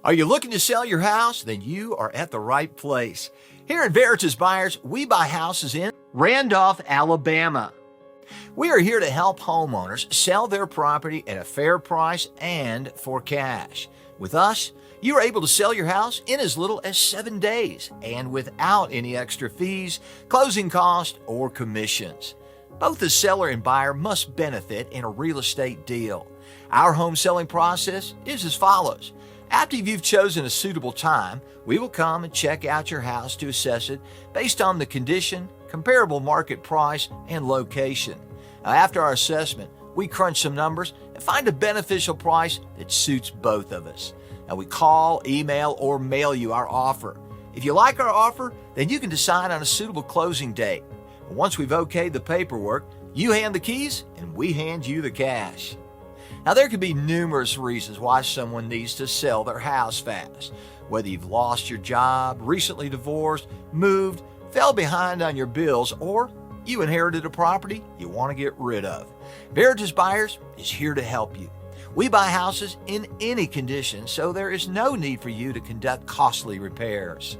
Are you looking to sell your house? Then you are at the right place. Here at Veritas Buyers, we buy houses in Randolph, Alabama. We are here to help homeowners sell their property at a fair price and for cash. With us, you are able to sell your house in as little as 7 days and without any extra fees, closing costs, or commissions. Both the seller and buyer must benefit in a real estate deal. Our home selling process is as follows. After you've chosen a suitable time, we will come and check out your house to assess it based on the condition, comparable market price, and location. Now, after our assessment, we crunch some numbers and find a beneficial price that suits both of us. Now, we call, email, or mail you our offer. If you like our offer, then you can decide on a suitable closing date. Once we've okayed the paperwork, you hand the keys and we hand you the cash. Now, there could be numerous reasons why someone needs to sell their house fast. Whether you've lost your job, recently divorced, moved, fell behind on your bills, or you inherited a property you want to get rid of. Veritas Buyers is here to help you. We buy houses in any condition, so there is no need for you to conduct costly repairs.